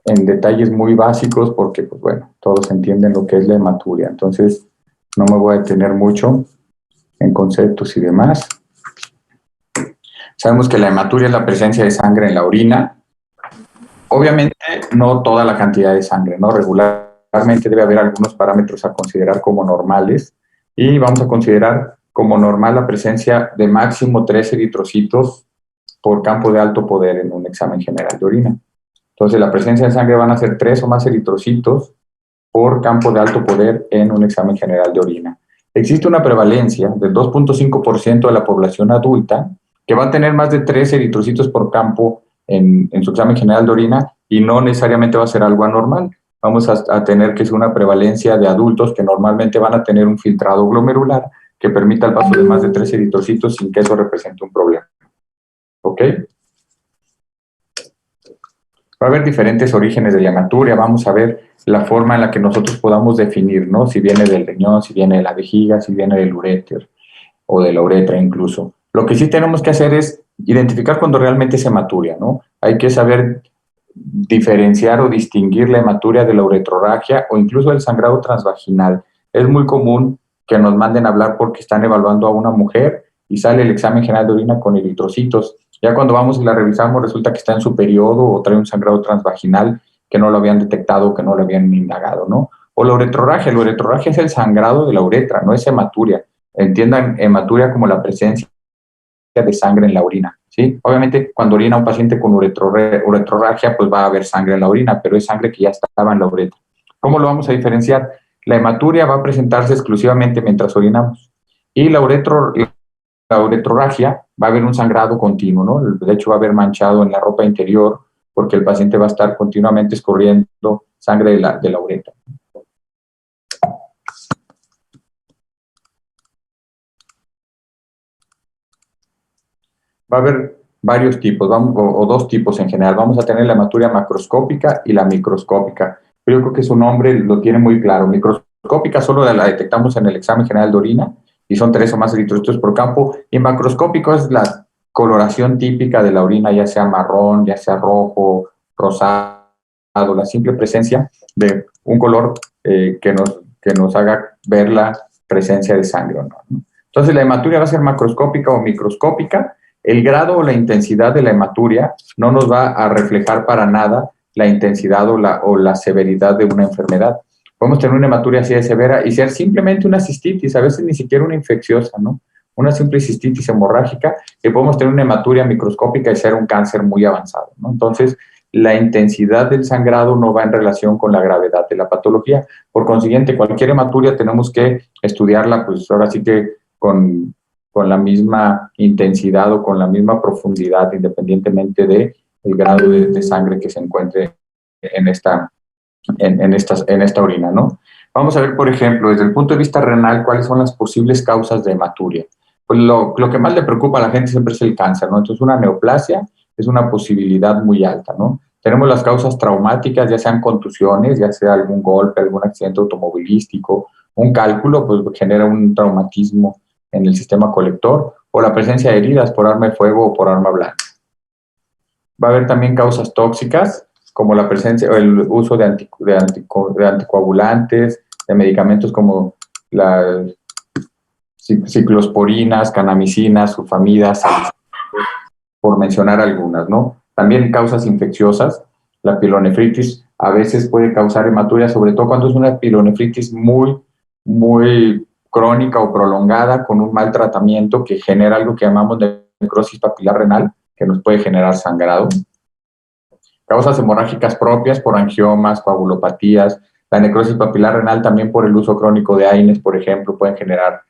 en detalles muy básicos porque, pues bueno, todos entienden lo que es la hematuria. Entonces, no me voy a detener mucho en conceptos y demás. Sabemos que la hematuria es la presencia de sangre en la orina. Obviamente, no toda la cantidad de sangre, ¿no? Regularmente debe haber algunos parámetros a considerar como normales y vamos a considerar como normal la presencia de máximo 3 eritrocitos por campo de alto poder en un examen general de orina. Entonces, la presencia de sangre van a ser 3 o más eritrocitos por campo de alto poder en un examen general de orina. Existe una prevalencia del 2.5% de la población adulta que va a tener más de 3 eritrocitos por campo en su examen general de orina y no necesariamente va a ser algo anormal. Vamos a tener que ser una prevalencia de adultos que normalmente van a tener un filtrado glomerular que permita el paso de más de 3 eritrocitos sin que eso represente un problema. ¿Ok? Va a haber diferentes orígenes de la hematuria. Vamos a ver la forma en la que nosotros podamos definir, ¿no? Si viene del riñón, si viene de la vejiga, si viene del uréter o de la uretra incluso. Lo que sí tenemos que hacer es identificar cuando realmente es hematuria, ¿no? Hay que saber diferenciar o distinguir la hematuria de la uretrorragia o incluso el sangrado transvaginal. Es muy común que nos manden a hablar porque están evaluando a una mujer y sale el examen general de orina con eritrocitos. Ya cuando vamos y la revisamos resulta que está en su periodo o trae un sangrado transvaginal que no lo habían detectado, que no lo habían indagado, ¿no? O la uretrorragia. La uretrorragia es el sangrado de la uretra, no es hematuria. Entiendan hematuria como la presencia de sangre en la orina, ¿sí? Obviamente, cuando orina un paciente con uretrorragia, pues va a haber sangre en la orina, pero es sangre que ya estaba en la uretra. ¿Cómo lo vamos a diferenciar? La hematuria va a presentarse exclusivamente mientras orinamos y la uretrorragia va a haber un sangrado continuo, ¿no? De hecho, va a haber manchado en la ropa interior porque el paciente va a estar continuamente escurriendo sangre de la uretra. Va a haber varios tipos, o dos tipos en general. Vamos a tener la hematuria macroscópica y la microscópica. Pero yo creo que su nombre lo tiene muy claro. Microscópica solo la detectamos en el examen general de orina y son 3 o más eritrocitos por campo. Y macroscópico es la coloración típica de la orina, ya sea marrón, ya sea rojo, rosado, la simple presencia de un color que nos haga ver la presencia de sangre o no. Entonces, la hematuria va a ser macroscópica o microscópica. El grado o la intensidad de la hematuria no nos va a reflejar para nada la intensidad o la severidad de una enfermedad. Podemos tener una hematuria así de severa y ser simplemente una cistitis, a veces ni siquiera una infecciosa, ¿no? Una simple cistitis hemorrágica, y podemos tener una hematuria microscópica y ser un cáncer muy avanzado, ¿no? Entonces, la intensidad del sangrado no va en relación con la gravedad de la patología. Por consiguiente, cualquier hematuria tenemos que estudiarla, pues ahora sí que con la misma intensidad o con la misma profundidad, independientemente del grado de sangre que se encuentre en esta orina, ¿no? Vamos a ver, por ejemplo, desde el punto de vista renal, cuáles son las posibles causas de hematuria. Pues lo que más le preocupa a la gente siempre es el cáncer, ¿no? Entonces, una neoplasia es una posibilidad muy alta, ¿no? Tenemos las causas traumáticas, ya sean contusiones, ya sea algún golpe, algún accidente automovilístico, un cálculo, pues genera un traumatismo en el sistema colector, o la presencia de heridas por arma de fuego o por arma blanca. Va a haber también causas tóxicas, como la presencia o el uso de anticoagulantes, de medicamentos como las ciclosporinas, canamicinas, sulfamidas, por mencionar algunas, ¿no? También causas infecciosas, la pielonefritis a veces puede causar hematuria, sobre todo cuando es una pielonefritis muy crónica o prolongada con un mal tratamiento que genera algo que llamamos necrosis papilar renal, que nos puede generar sangrado. Causas hemorrágicas propias por angiomas, coagulopatías. La necrosis papilar renal también por el uso crónico de AINES, por ejemplo, pueden generar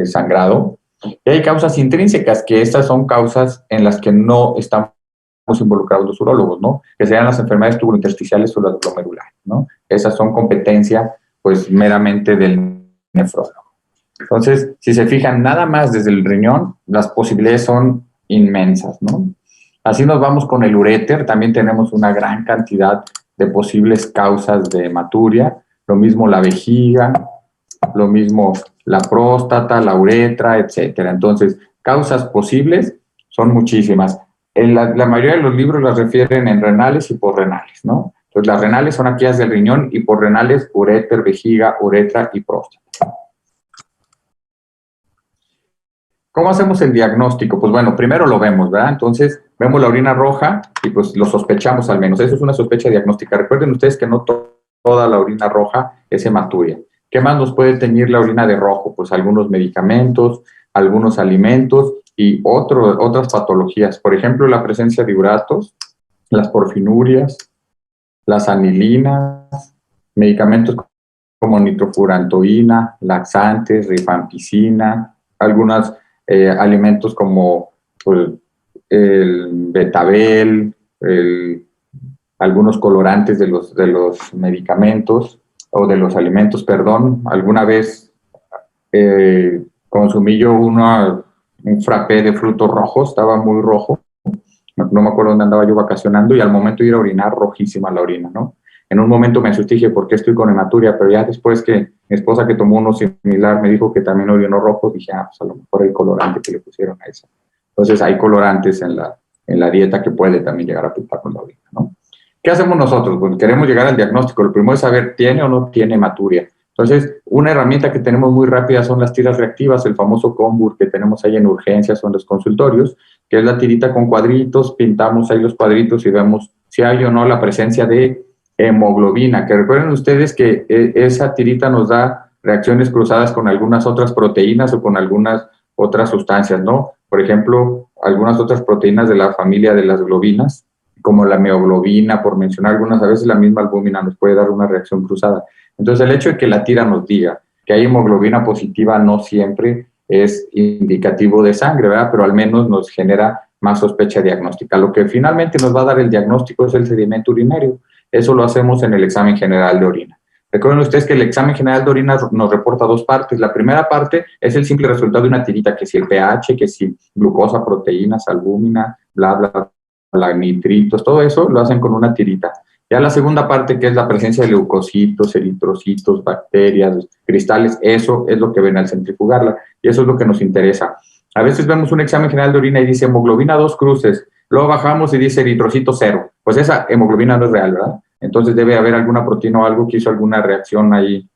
sangrado. Y hay causas intrínsecas, que estas son causas en las que no estamos involucrados los urólogos, ¿no? Que sean las enfermedades tubulointersticiales o las glomerulares, ¿no? Esas son competencia, pues, meramente del nefrólogo. Entonces, si se fijan nada más desde el riñón, las posibilidades son inmensas, ¿no? Así nos vamos con el uréter, también tenemos una gran cantidad de posibles causas de hematuria, lo mismo la vejiga, lo mismo la próstata, la uretra, etcétera. Entonces, causas posibles son muchísimas. La mayoría de los libros las refieren en renales y posrenales, ¿no? Entonces, las renales son aquellas del riñón y por renales, uréter, vejiga, uretra y próstata. ¿Cómo hacemos el diagnóstico? Pues bueno, primero lo vemos, ¿verdad? Entonces, vemos la orina roja y pues lo sospechamos al menos. Eso es una sospecha diagnóstica. Recuerden ustedes que no toda la orina roja es hematuria. ¿Qué más nos puede teñir la orina de rojo? Pues algunos medicamentos, algunos alimentos y otras patologías. Por ejemplo, la presencia de uratos, las porfinurias, las anilinas, medicamentos como nitrofurantoína, laxantes, rifampicina, algunos alimentos como pues, el betabel, algunos colorantes de los medicamentos o de los alimentos, perdón. Alguna vez consumí yo un frappé de frutos rojos, estaba muy rojo, no me acuerdo dónde andaba yo vacacionando y al momento de ir a orinar, rojísima la orina, ¿no? En un momento me asusté y dije, ¿por qué estoy con hematuria? Pero ya después que mi esposa que tomó uno similar me dijo que también orinó rojo, dije, pues a lo mejor el colorante que le pusieron a eso. Entonces hay colorantes en la dieta que puede también llegar a afectar con la orina, ¿no? ¿Qué hacemos nosotros? Pues queremos llegar al diagnóstico. Lo primero es saber, ¿tiene o no tiene hematuria? Entonces, una herramienta que tenemos muy rápida son las tiras reactivas, el famoso Combur que tenemos ahí en urgencias o en los consultorios, que es la tirita con cuadritos, pintamos ahí los cuadritos y vemos si hay o no la presencia de hemoglobina, que recuerden ustedes que esa tirita nos da reacciones cruzadas con algunas otras proteínas o con algunas otras sustancias, ¿no? Por ejemplo, algunas otras proteínas de la familia de las globinas, como la mioglobina, por mencionar algunas, a veces la misma albúmina nos puede dar una reacción cruzada. Entonces, el hecho de que la tira nos diga que hay hemoglobina positiva no siempre es indicativo de sangre, ¿verdad? Pero al menos nos genera más sospecha diagnóstica. Lo que finalmente nos va a dar el diagnóstico es el sedimento urinario. Eso lo hacemos en el examen general de orina. Recuerden ustedes que el examen general de orina nos reporta dos partes. La primera parte es el simple resultado de una tirita, que si el pH, que si glucosa, proteínas, albúmina, bla, bla, bla, nitritos, todo eso lo hacen con una tirita. Ya la segunda parte, que es la presencia de leucocitos, eritrocitos, bacterias, cristales, eso es lo que ven al centrifugarla y eso es lo que nos interesa. A veces vemos un examen general de orina y dice hemoglobina 2 cruces, luego bajamos y dice eritrocito 0. Pues esa hemoglobina no es real, ¿verdad? Entonces debe haber alguna proteína o algo que hizo alguna reacción ahí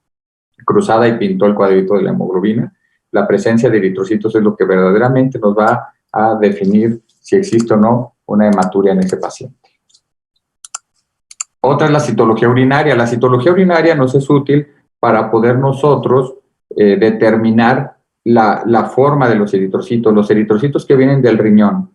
cruzada y pintó el cuadrito de la hemoglobina. La presencia de eritrocitos es lo que verdaderamente nos va a definir si existe o no una hematuria en ese paciente. Otra es la citología urinaria. La citología urinaria nos es útil para poder nosotros determinar la forma de los eritrocitos. Los eritrocitos que vienen del riñón,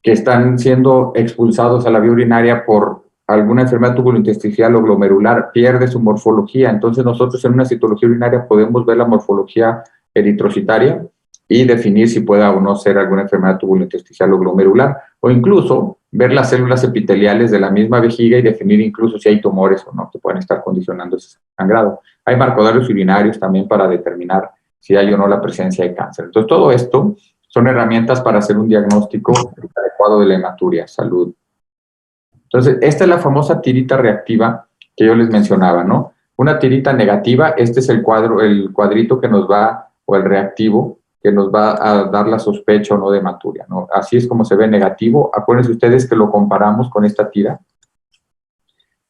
que están siendo expulsados a la vía urinaria por alguna enfermedad tubulointestinal o glomerular, pierde su morfología. Entonces nosotros en una citología urinaria podemos ver la morfología eritrocitaria y definir si pueda o no ser alguna enfermedad tubulointestinal o glomerular, o incluso ver las células epiteliales de la misma vejiga y definir incluso si hay tumores o no que pueden estar condicionando ese sangrado. Hay marcadores urinarios también para determinar si hay o no la presencia de cáncer. Entonces todo esto son herramientas para hacer un diagnóstico adecuado de la hematuria, salud. Entonces, esta es la famosa tirita reactiva que yo les mencionaba, ¿no? Una tirita negativa, este es el cuadrito que nos va, o el reactivo, que nos va a dar la sospecha o no de hematuria, ¿no? Así es como se ve negativo. Acuérdense ustedes que lo comparamos con esta tira.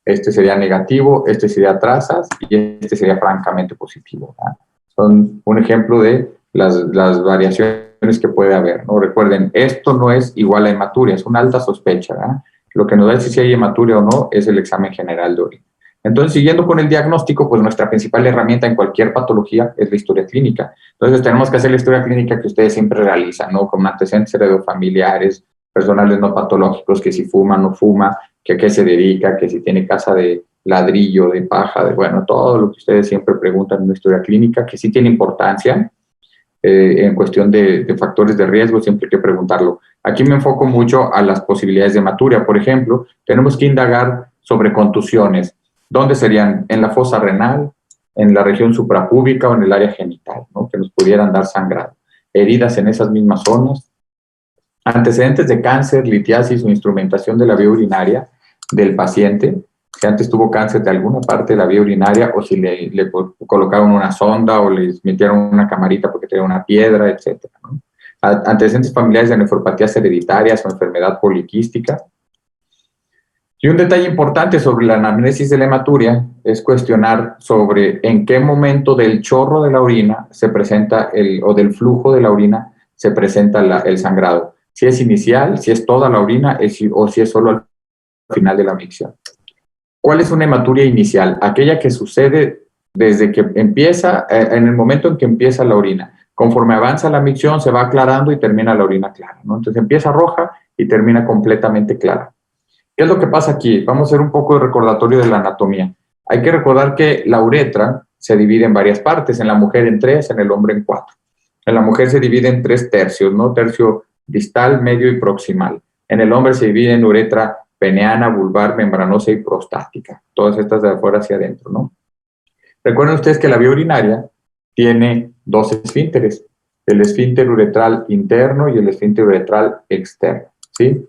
Este sería negativo, este sería trazas y este sería francamente positivo, ¿verdad? Son un ejemplo de las variaciones que puede haber, ¿no? Recuerden, esto no es igual a hematuria, es una alta sospecha, ¿verdad? Lo que nos da si hay hematuria o no es el examen general de orina. Entonces, siguiendo con el diagnóstico, pues nuestra principal herramienta en cualquier patología es la historia clínica. Entonces, tenemos que hacer la historia clínica que ustedes siempre realizan, ¿no? Con antecedentes heredofamiliares, personales no patológicos, que si fuma, no fuma, que a qué se dedica, que si tiene casa de ladrillo, de paja, bueno, todo lo que ustedes siempre preguntan en una historia clínica, que sí tiene importancia en cuestión de factores de riesgo, siempre hay que preguntarlo. Aquí me enfoco mucho a las posibilidades de hematuria. Por ejemplo, tenemos que indagar sobre contusiones. ¿Dónde serían? En la fosa renal, en la región suprapúbica o en el área genital, ¿no? Que nos pudieran dar sangrado. Heridas en esas mismas zonas. Antecedentes de cáncer, litiasis o instrumentación de la vía urinaria del paciente, si antes tuvo cáncer de alguna parte de la vía urinaria o si le colocaron una sonda o les metieron una camarita porque tenía una piedra, etc., ¿no? Antecedentes familiares de nefropatías hereditarias o enfermedad poliquística. Y un detalle importante sobre la anamnesis de la hematuria es cuestionar sobre en qué momento del chorro de la orina se presenta o del flujo de la orina se presenta el sangrado. Si es inicial, si es toda la orina o si es solo al final de la micción. ¿Cuál es una hematuria inicial? Aquella que sucede desde que empieza, en el momento en que empieza la orina. Conforme avanza la micción se va aclarando y termina la orina clara, ¿no? Entonces empieza roja y termina completamente clara. ¿Qué es lo que pasa aquí? Vamos a hacer un poco de recordatorio de la anatomía. Hay que recordar que la uretra se divide en varias partes, en la mujer en 3, en el hombre en 4. En la mujer se divide en 3 tercios, ¿no? Tercio distal, medio y proximal. En el hombre se divide en uretra peneana, vulvar, membranosa y prostática. Todas estas de afuera hacia adentro, ¿no? Recuerden ustedes que la vía urinaria tiene 2 esfínteres, el esfínter uretral interno y el esfínter uretral externo, ¿sí?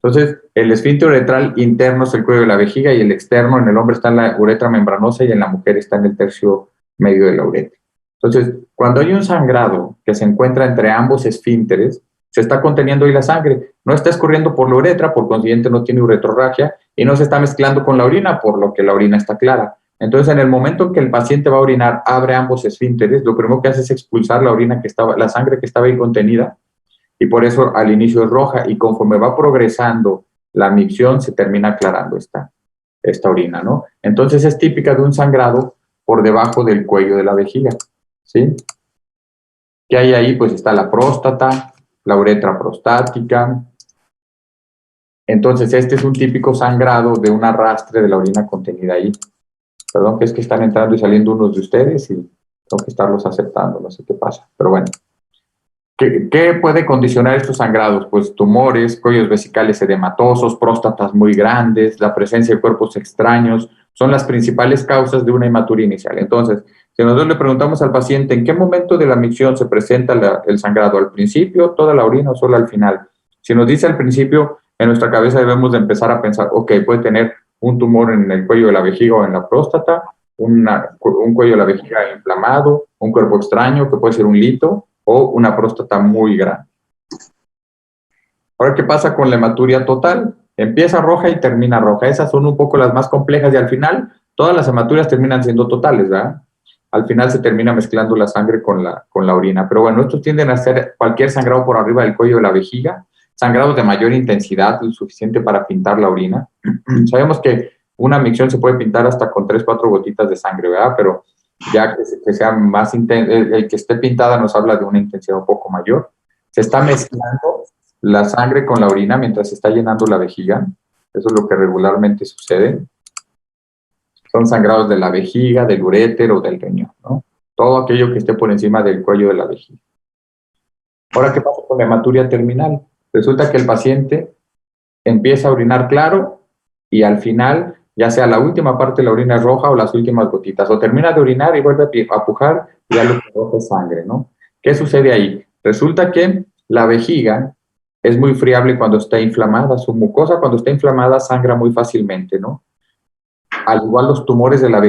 Entonces, el esfínter uretral interno es el cuello de la vejiga y el externo en el hombre está en la uretra membranosa y en la mujer está en el tercio medio de la uretra. Entonces, cuando hay un sangrado que se encuentra entre ambos esfínteres, se está conteniendo ahí la sangre, no está escurriendo por la uretra, por consiguiente no tiene uretrorragia y no se está mezclando con la orina, por lo que la orina está clara. Entonces, en el momento en que el paciente va a orinar, abre ambos esfínteres, lo primero que hace es expulsar la sangre que estaba ahí contenida, y por eso al inicio es roja, y conforme va progresando la micción, se termina aclarando esta orina, ¿no? Entonces es típica de un sangrado por debajo del cuello de la vejiga, ¿sí? ¿Qué hay ahí? Pues está la próstata, la uretra prostática. Entonces este es un típico sangrado de un arrastre de la orina contenida ahí. Perdón, que es que están entrando y saliendo unos de ustedes y tengo que estarlos aceptando, no sé qué pasa, pero bueno. ¿Qué puede condicionar estos sangrados? Pues tumores, cuellos vesicales edematosos, próstatas muy grandes, la presencia de cuerpos extraños, son las principales causas de una hematuria inicial. Entonces, si nosotros le preguntamos al paciente en qué momento de la micción se presenta el sangrado, ¿al principio, toda la orina o solo al final? Si nos dice al principio, en nuestra cabeza debemos de empezar a pensar, ok, puede tener un tumor en el cuello de la vejiga o en la próstata, un cuello de la vejiga inflamado, un cuerpo extraño que puede ser un lito, o una próstata muy grande. Ahora, ¿qué pasa con la hematuria total? Empieza roja y termina roja. Esas son un poco las más complejas y al final todas las hematurias terminan siendo totales, ¿verdad? Al final se termina mezclando la sangre con la orina. Pero bueno, estos tienden a ser cualquier sangrado por arriba del cuello de la vejiga, sangrados de mayor intensidad, lo suficiente para pintar la orina. Sabemos que una micción se puede pintar hasta con 3, 4 gotitas de sangre, ¿verdad? Pero ya que sea más intenso, el que esté pintada nos habla de una intensidad un poco mayor. Se está mezclando la sangre con la orina mientras se está llenando la vejiga. Eso es lo que regularmente sucede. Son sangrados de la vejiga, del urétero, del riñón, ¿no? Todo aquello que esté por encima del cuello de la vejiga. Ahora, ¿qué pasa con la hematuria terminal? Resulta que el paciente empieza a orinar claro y al final, ya sea la última parte de la orina es roja o las últimas gotitas, o termina de orinar y vuelve a pujar y ya lo que roja es sangre, ¿no? ¿Qué sucede ahí? Resulta que la vejiga es muy friable cuando está inflamada, su mucosa cuando está inflamada sangra muy fácilmente, ¿no? Al igual los tumores de la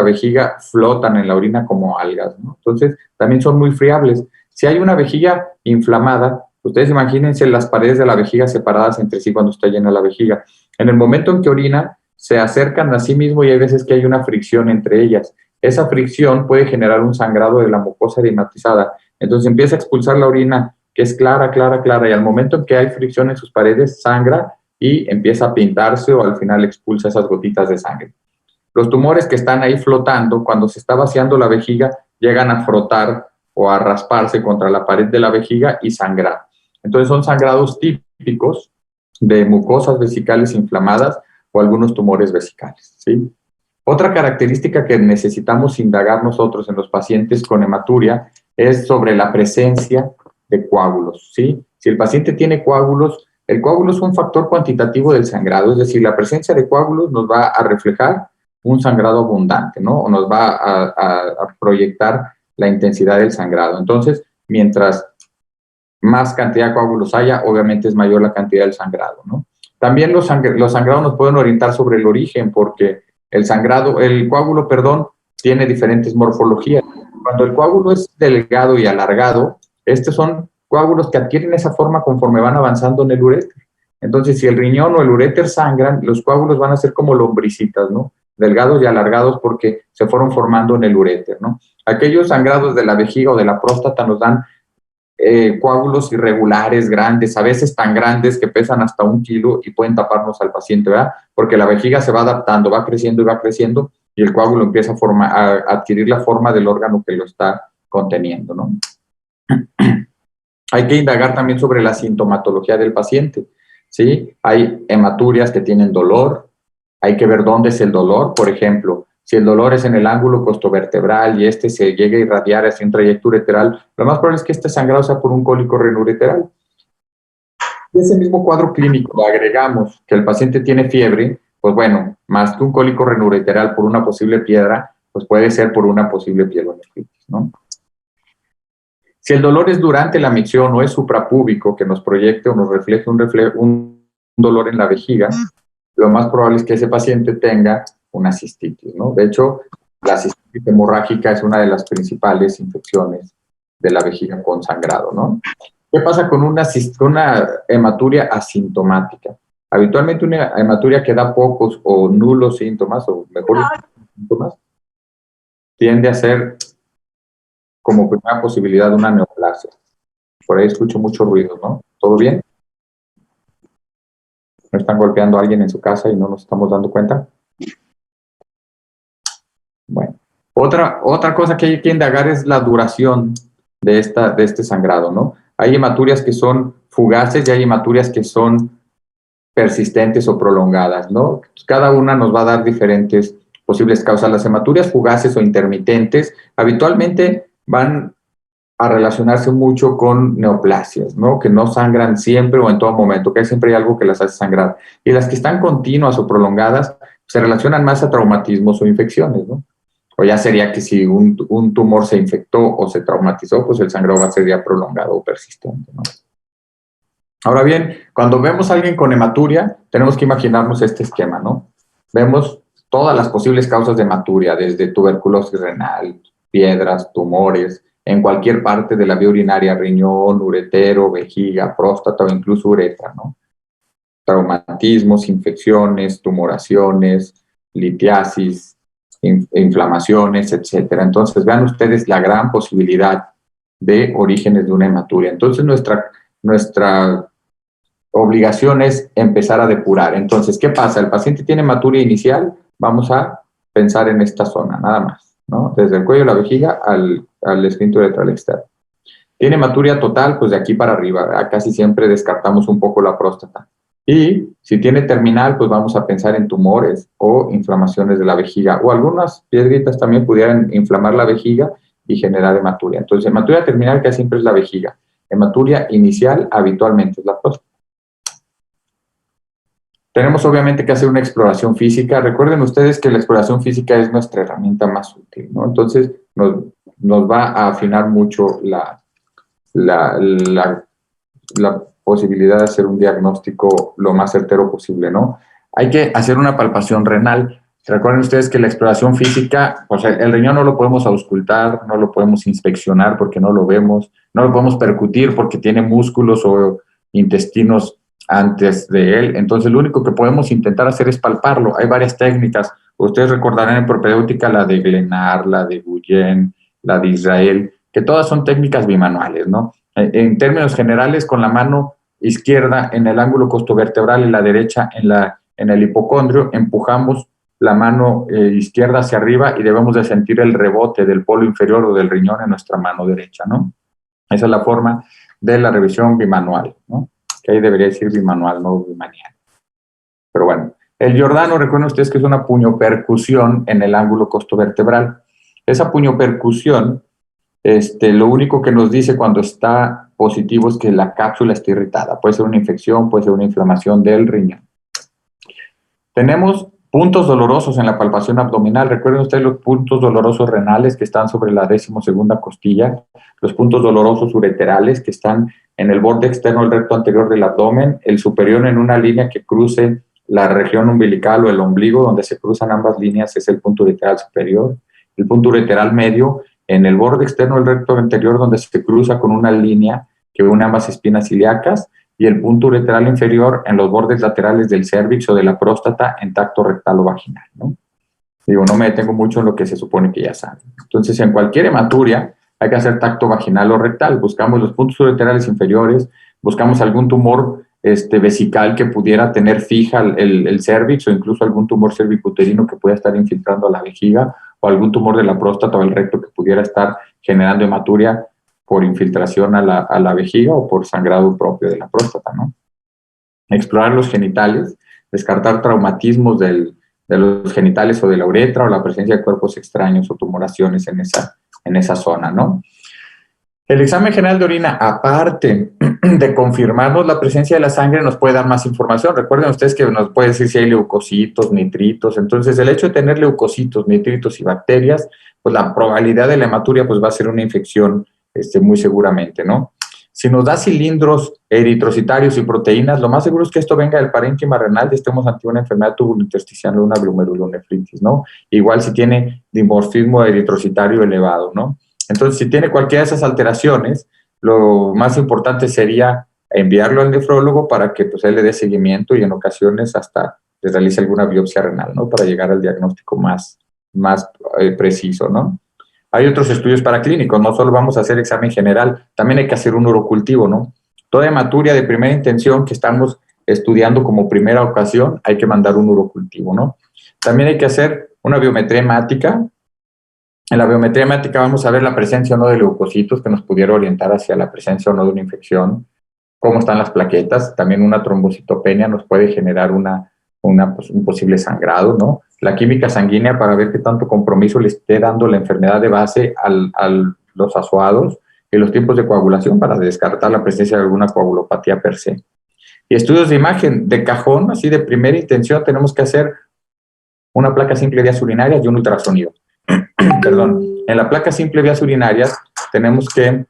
vejiga flotan en la orina como algas, ¿no? Entonces, también son muy friables. Si hay una vejiga inflamada, ustedes imagínense las paredes de la vejiga separadas entre sí cuando está llena la vejiga. En el momento en que orina, se acercan a sí mismo y hay veces que hay una fricción entre ellas. Esa fricción puede generar un sangrado de la mucosa edematizada. Entonces empieza a expulsar la orina, que es clara, clara, clara, y al momento en que hay fricción en sus paredes, sangra y empieza a pintarse o al final expulsa esas gotitas de sangre. Los tumores que están ahí flotando, cuando se está vaciando la vejiga, llegan a frotar o a rasparse contra la pared de la vejiga y sangrar. Entonces son sangrados típicos de mucosas vesicales inflamadas o algunos tumores vesicales, ¿sí? Otra característica que necesitamos indagar nosotros en los pacientes con hematuria es sobre la presencia de coágulos, ¿sí? Si el paciente tiene coágulos, el coágulo es un factor cuantitativo del sangrado, es decir, la presencia de coágulos nos va a reflejar un sangrado abundante, ¿no? O nos va a proyectar la intensidad del sangrado. Entonces, mientras más cantidad de coágulos haya, obviamente es mayor la cantidad del sangrado, ¿no? También los sangrados nos pueden orientar sobre el origen, porque el coágulo, tiene diferentes morfologías. Cuando el coágulo es delgado y alargado, estos son coágulos que adquieren esa forma conforme van avanzando en el uréter. Entonces, si el riñón o el uréter sangran, los coágulos van a ser como lombricitas, ¿no? Delgados y alargados porque se fueron formando en el uréter, ¿no? Aquellos sangrados de la vejiga o de la próstata nos dan coágulos irregulares, grandes, a veces tan grandes que pesan hasta 1 kilo y pueden taparnos al paciente, ¿verdad? Porque la vejiga se va adaptando, va creciendo y el coágulo empieza a adquirir la forma del órgano que lo está conteniendo, ¿no? Hay que indagar también sobre la sintomatología del paciente, ¿sí? Hay hematurias que tienen dolor, hay que ver dónde es el dolor, por ejemplo, si el dolor es en el ángulo costovertebral y este se llega a irradiar hacia un trayecto ureteral, lo más probable es que este sangrado sea por un cólico renoureteral. Y ese mismo cuadro clínico le agregamos que el paciente tiene fiebre, pues bueno, más que un cólico renoureteral por una posible piedra, pues puede ser por una posible pielonefritis, ¿no? Si el dolor es durante la micción o es suprapúbico, que nos proyecte o nos refleje un dolor en la vejiga, lo más probable es que ese paciente tenga una cistitis, ¿no? De hecho, la cistitis hemorrágica es una de las principales infecciones de la vejiga con sangrado, ¿no? ¿Qué pasa con una hematuria asintomática? Habitualmente una hematuria que da pocos o nulos síntomas, o mejores síntomas, tiende a ser como primera posibilidad una neoplasia. Por ahí escucho mucho ruido, ¿no? ¿Todo bien? ¿No están golpeando a alguien en su casa y no nos estamos dando cuenta? Bueno, otra cosa que hay que indagar es la duración de este sangrado, ¿no? Hay hematurias que son fugaces y hay hematurias que son persistentes o prolongadas, ¿no? Cada una nos va a dar diferentes posibles causas. Las hematurias fugaces o intermitentes habitualmente van a relacionarse mucho con neoplasias, ¿no? Que no sangran siempre o en todo momento, que siempre hay algo que las hace sangrar. Y las que están continuas o prolongadas se relacionan más a traumatismos o infecciones, ¿no? O ya sería que si un tumor se infectó o se traumatizó, pues el sangrado va a ser ya prolongado o persistente, ¿no? Ahora bien, cuando vemos a alguien con hematuria, tenemos que imaginarnos este esquema, ¿no? Vemos todas las posibles causas de hematuria, desde tuberculosis renal, piedras, tumores, en cualquier parte de la vía urinaria, riñón, uretero, vejiga, próstata o incluso uretra, ¿no? Traumatismos, infecciones, tumoraciones, litiasis, inflamaciones, etcétera. Entonces, vean ustedes la gran posibilidad de orígenes de una hematuria. Entonces, nuestra obligación es empezar a depurar. Entonces, ¿qué pasa? El paciente tiene hematuria inicial, vamos a pensar en esta zona, nada más, ¿no? Desde el cuello de la vejiga al esfínter uretral externo. Tiene hematuria total, pues de aquí para arriba, ¿verdad? Casi siempre descartamos un poco la próstata. Y si tiene terminal, pues vamos a pensar en tumores o inflamaciones de la vejiga, o algunas piedritas también pudieran inflamar la vejiga y generar hematuria. Entonces, hematuria terminal casi siempre es la vejiga. Hematuria inicial habitualmente es la próstata. Tenemos obviamente que hacer una exploración física. Recuerden ustedes que la exploración física es nuestra herramienta más útil, ¿no? Entonces, nos va a afinar mucho la posibilidad de hacer un diagnóstico lo más certero posible, ¿no? Hay que hacer una palpación renal. Recuerden ustedes que la exploración física, pues el riñón no lo podemos auscultar, no lo podemos inspeccionar porque no lo vemos, no lo podemos percutir porque tiene músculos o intestinos antes de él. Entonces, lo único que podemos intentar hacer es palparlo. Hay varias técnicas. Ustedes recordarán en propedéutica la de Glenard, la de Guyen, la de Israel, que todas son técnicas bimanuales, ¿no? En términos generales, con la mano izquierda en el ángulo costovertebral y la derecha en el hipocondrio, empujamos la mano izquierda hacia arriba y debemos de sentir el rebote del polo inferior o del riñón en nuestra mano derecha, ¿no? Esa es la forma de la revisión bimanual, ¿no? Que ahí debería decir bimanual, no bimanial. Pero bueno, el Giordano, recuerden ustedes que es una puñopercusión en el ángulo costovertebral. Esa puñopercusión, lo único que nos dice cuando está positivo es que la cápsula está irritada. Puede ser una infección, puede ser una inflamación del riñón. Tenemos puntos dolorosos en la palpación abdominal. Recuerden ustedes los puntos dolorosos renales que están sobre la 12ª costilla, los puntos dolorosos ureterales que están en el borde externo del recto anterior del abdomen, el superior en una línea que cruce la región umbilical o el ombligo, donde se cruzan ambas líneas, es el punto ureteral superior. El punto ureteral medio en el borde externo del recto anterior, donde se cruza con una línea que une ambas espinas ilíacas, y el punto uretral inferior en los bordes laterales del cérvix o de la próstata en tacto rectal o vaginal, ¿no? Digo, no me detengo mucho en lo que se supone que ya saben. Entonces, en cualquier hematuria hay que hacer tacto vaginal o rectal. Buscamos los puntos ureterales inferiores, buscamos algún tumor vesical que pudiera tener fija el cérvix o incluso algún tumor cervicuterino que pueda estar infiltrando a la vejiga o algún tumor de la próstata o el recto que pudiera estar generando hematuria por infiltración a la vejiga o por sangrado propio de la próstata, ¿no? Explorar los genitales, descartar traumatismos de los genitales o de la uretra o la presencia de cuerpos extraños o tumoraciones en esa zona, ¿no? El examen general de orina, aparte de confirmarnos la presencia de la sangre, nos puede dar más información. Recuerden ustedes que nos puede decir si hay leucocitos, nitritos. Entonces, el hecho de tener leucocitos, nitritos y bacterias, pues la probabilidad de la hematuria pues va a ser una infección muy seguramente, ¿no? Si nos da cilindros eritrocitarios y proteínas, lo más seguro es que esto venga del parénquima renal y estemos ante una enfermedad tubulointersticial o una glomerulonefritis, ¿no? Igual si tiene dimorfismo eritrocitario elevado, ¿no? Entonces, si tiene cualquiera de esas alteraciones, lo más importante sería enviarlo al nefrólogo para que pues, él le dé seguimiento y en ocasiones hasta le realice alguna biopsia renal, ¿no? Para llegar al diagnóstico más preciso, ¿no? Hay otros estudios paraclínicos, no solo vamos a hacer examen general, también hay que hacer un urocultivo, ¿no? Toda hematuria de primera intención que estamos estudiando como primera ocasión, hay que mandar un urocultivo, ¿no? También hay que hacer una biometría hemática. En la biometría hemática vamos a ver la presencia o no de leucocitos que nos pudiera orientar hacia la presencia o no de una infección, cómo están las plaquetas, también una trombocitopenia nos puede generar un posible sangrado, ¿no? La química sanguínea para ver qué tanto compromiso le esté dando la enfermedad de base a los azoados y los tiempos de coagulación para descartar la presencia de alguna coagulopatía per se. Y estudios de imagen de cajón, así de primera intención, tenemos que hacer una placa simple de vías urinarias y un ultrasonido. Perdón. En la placa simple de vías urinarias tenemos que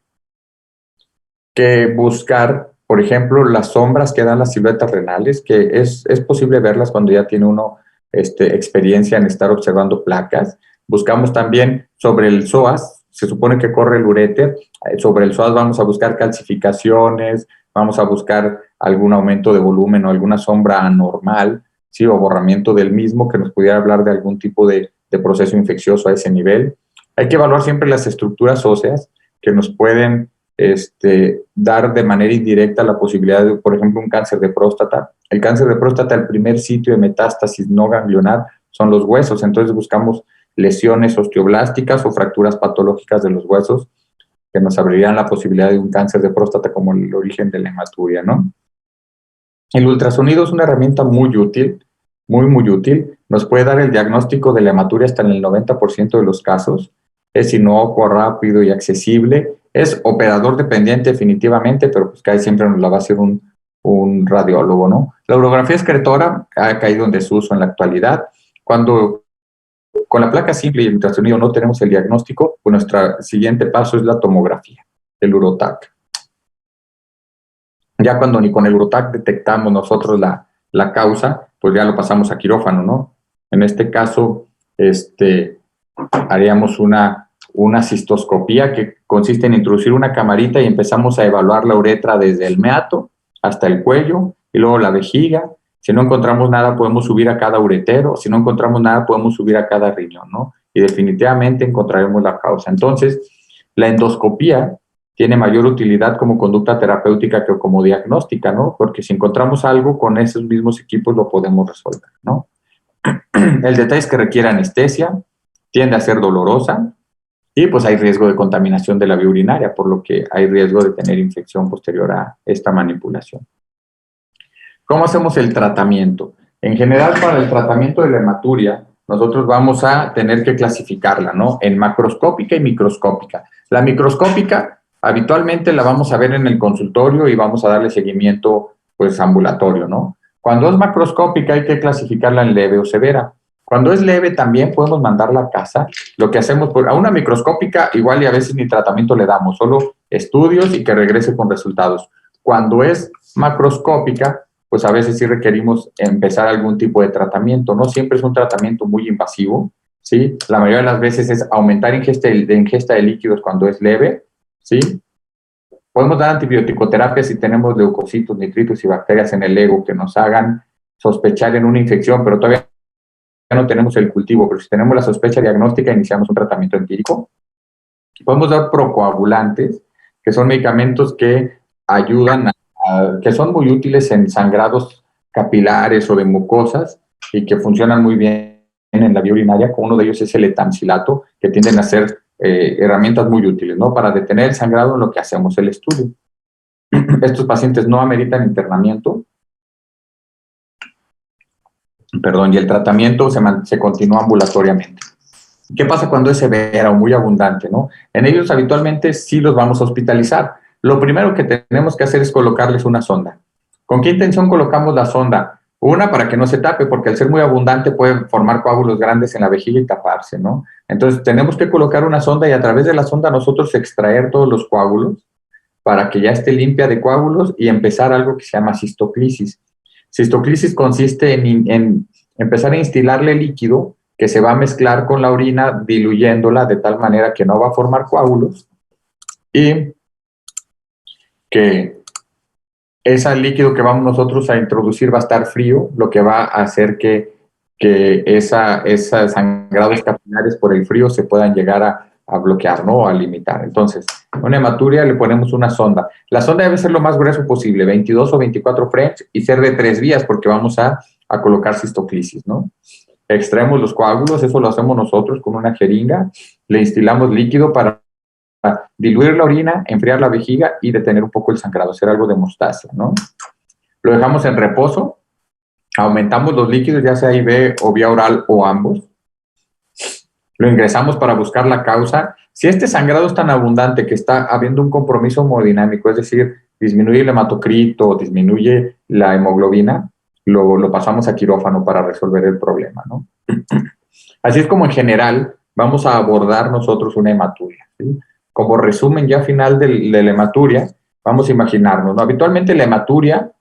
buscar, por ejemplo, las sombras que dan las siluetas renales, que es posible verlas cuando ya tiene uno experiencia en estar observando placas. Buscamos también sobre el psoas, se supone que corre el uréter, sobre el psoas vamos a buscar calcificaciones, vamos a buscar algún aumento de volumen o alguna sombra anormal, ¿sí? O borramiento del mismo que nos pudiera hablar de algún tipo de proceso infeccioso a ese nivel. Hay que evaluar siempre las estructuras óseas que nos pueden dar de manera indirecta la posibilidad de, por ejemplo, un cáncer de próstata. El cáncer de próstata, el primer sitio de metástasis no ganglionar son los huesos, entonces buscamos lesiones osteoblásticas o fracturas patológicas de los huesos que nos abrirían la posibilidad de un cáncer de próstata como el origen de la hematuria, ¿no? El ultrasonido es una herramienta muy útil, muy útil. Nos puede dar el diagnóstico de la hematuria hasta en el 90% de los casos. Es inocuo, rápido y accesible. Es operador dependiente definitivamente, pero pues casi siempre nos la va a hacer un radiólogo, ¿no? La urografía excretora ha caído en desuso en la actualidad. Cuando con la placa simple y el ultrasonido no tenemos el diagnóstico, pues nuestro siguiente paso es la tomografía, el urotac. Ya cuando ni con el urotac detectamos nosotros la causa, pues ya lo pasamos a quirófano, ¿no? En este caso, haríamos una cistoscopía que consiste en introducir una camarita y empezamos a evaluar la uretra desde el meato hasta el cuello y luego la vejiga. Si no encontramos nada, podemos subir a cada uretero. Si no encontramos nada, podemos subir a cada riñón, ¿no? Y definitivamente encontraremos la causa. Entonces, la endoscopía tiene mayor utilidad como conducta terapéutica que como diagnóstica, ¿no? Porque si encontramos algo, con esos mismos equipos lo podemos resolver, ¿no? El detalle es que requiere anestesia, tiende a ser dolorosa y pues hay riesgo de contaminación de la vía urinaria, por lo que hay riesgo de tener infección posterior a esta manipulación. ¿Cómo hacemos el tratamiento? En general, para el tratamiento de la hematuria, nosotros vamos a tener que clasificarla, ¿no? En macroscópica y microscópica. La microscópica, habitualmente la vamos a ver en el consultorio y vamos a darle seguimiento, pues, ambulatorio, ¿no? Cuando es macroscópica hay que clasificarla en leve o severa. Cuando es leve también podemos mandarla a casa. Lo que hacemos, a una microscópica igual y a veces ni tratamiento le damos, solo estudios y que regrese con resultados. Cuando es macroscópica, pues a veces sí requerimos empezar algún tipo de tratamiento. No siempre es un tratamiento muy invasivo, ¿sí? La mayoría de las veces es aumentar ingesta de líquidos cuando es leve, ¿sí? Podemos dar antibioticoterapia si tenemos leucocitos, nitritos y bacterias en el ego que nos hagan sospechar en una infección, pero todavía no tenemos el cultivo. Pero si tenemos la sospecha diagnóstica, iniciamos un tratamiento empírico. Podemos dar procoagulantes, que son medicamentos que ayudan que son muy útiles en sangrados capilares o de mucosas y que funcionan muy bien en la vía urinaria. Uno de ellos es el etamcilato, que tienden a ser herramientas muy útiles, ¿no? Para detener el sangrado en lo que hacemos el estudio. Estos pacientes no ameritan internamiento, perdón, y el tratamiento se continúa ambulatoriamente. ¿Qué pasa cuando es severa o muy abundante, no? En ellos habitualmente sí los vamos a hospitalizar. Lo primero que tenemos que hacer es colocarles una sonda. ¿Con qué intención colocamos la sonda? Una, para que no se tape, porque al ser muy abundante puede formar coágulos grandes en la vejiga y taparse, ¿no? Entonces tenemos que colocar una sonda y a través de la sonda nosotros extraer todos los coágulos para que ya esté limpia de coágulos y empezar algo que se llama cistoclisis. Cistoclisis consiste en empezar a instilarle líquido que se va a mezclar con la orina, diluyéndola de tal manera que no va a formar coágulos y que ese líquido que vamos nosotros a introducir va a estar frío, lo que va a hacer que esos sangrados capilares por el frío se puedan llegar a bloquear, ¿no? A limitar. Entonces, una hematuria le ponemos una sonda. La sonda debe ser lo más grueso posible, 22 o 24 French, y ser de 3 vías porque vamos a colocar cistoclisis, ¿no? Extraemos los coágulos, eso lo hacemos nosotros con una jeringa, le instilamos líquido para diluir la orina, enfriar la vejiga y detener un poco el sangrado, hacer algo de hemostasia, ¿no? Lo dejamos en reposo, aumentamos los líquidos, ya sea IV o vía oral o ambos. Lo ingresamos para buscar la causa. Si este sangrado es tan abundante que está habiendo un compromiso hemodinámico, es decir, disminuye el hematocrito, disminuye la hemoglobina, lo pasamos a quirófano para resolver el problema, ¿no? Así es como en general vamos a abordar nosotros una hematuria, ¿sí? Como resumen ya final de la hematuria, vamos a imaginarnos, ¿no? Habitualmente la hematuria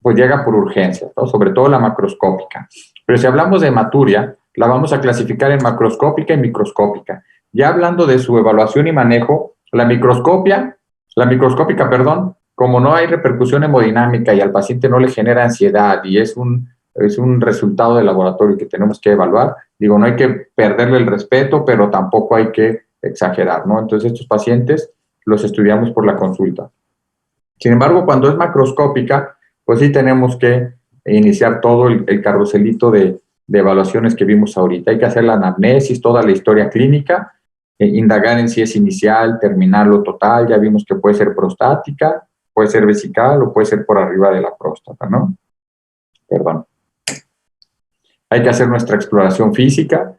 pues llega por urgencia, ¿no? Sobre todo la macroscópica. Pero si hablamos de hematuria, la vamos a clasificar en macroscópica y microscópica. Ya hablando de su evaluación y manejo, la microscópica, perdón, como no hay repercusión hemodinámica y al paciente no le genera ansiedad y es un resultado de laboratorio que tenemos que evaluar, digo, no hay que perderle el respeto, pero tampoco hay que exagerar, ¿no? Entonces, estos pacientes los estudiamos por la consulta. Sin embargo, cuando es macroscópica, pues sí tenemos que iniciar todo el carruselito de evaluaciones que vimos ahorita. Hay que hacer la anamnesis, toda la historia clínica, indagar en si es inicial, terminal o total. Ya vimos que puede ser prostática, puede ser vesical o puede ser por arriba de la próstata, ¿no? Perdón. Hay que hacer nuestra exploración física,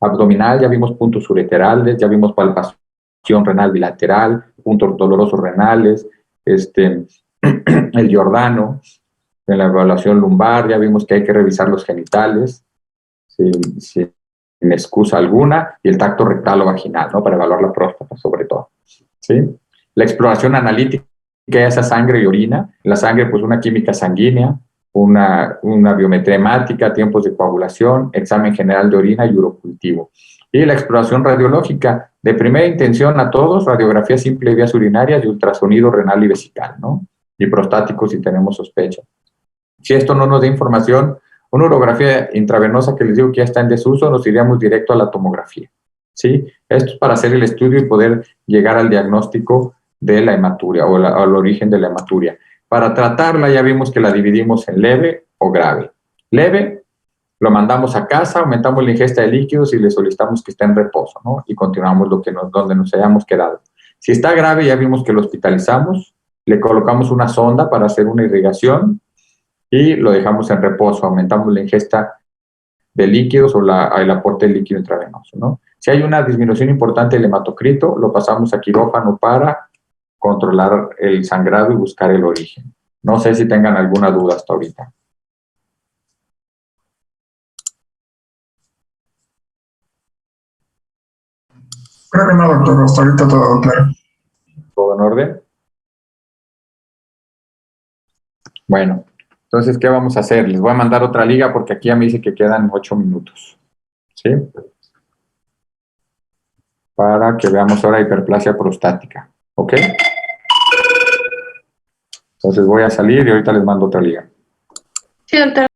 abdominal, ya vimos puntos ureterales, ya vimos palpación renal bilateral, puntos dolorosos renales, el Giordano, en la evaluación lumbar, ya vimos que hay que revisar los genitales, sin excusa alguna, y el tacto rectal o vaginal, ¿no? Para evaluar la próstata, sobre todo, ¿sí? La exploración analítica, esa sangre y orina, la sangre, pues una química sanguínea, una biometría hemática, tiempos de coagulación, examen general de orina y urocultivo. Y la exploración radiológica, de primera intención a todos, radiografía simple de vías urinarias y ultrasonido renal y vesical, ¿no? Y prostático si tenemos sospecha. Si esto no nos da información, una urografía intravenosa que les digo que ya está en desuso, nos iríamos directo a la tomografía, ¿sí? Esto es para hacer el estudio y poder llegar al diagnóstico de la hematuria o al origen de la hematuria. Para tratarla ya vimos que la dividimos en leve o grave. Leve, lo mandamos a casa, aumentamos la ingesta de líquidos y le solicitamos que esté en reposo, ¿no? Y continuamos donde nos hayamos quedado. Si está grave, ya vimos que lo hospitalizamos, le colocamos una sonda para hacer una irrigación y lo dejamos en reposo, aumentamos la ingesta de líquidos o el aporte de líquido intravenoso, ¿no? Si hay una disminución importante del hematocrito, lo pasamos a quirófano para controlar el sangrado y buscar el origen. No sé si tengan alguna duda hasta ahorita. Creo que no, doctor, hasta ahorita todo claro. ¿Todo en orden? Bueno, entonces, ¿qué vamos a hacer? Les voy a mandar otra liga porque aquí ya me dice que quedan 8 minutos. ¿Sí? Para que veamos ahora hiperplasia prostática. ¿Ok? Entonces voy a salir y ahorita les mando otra liga. Sí, doctor.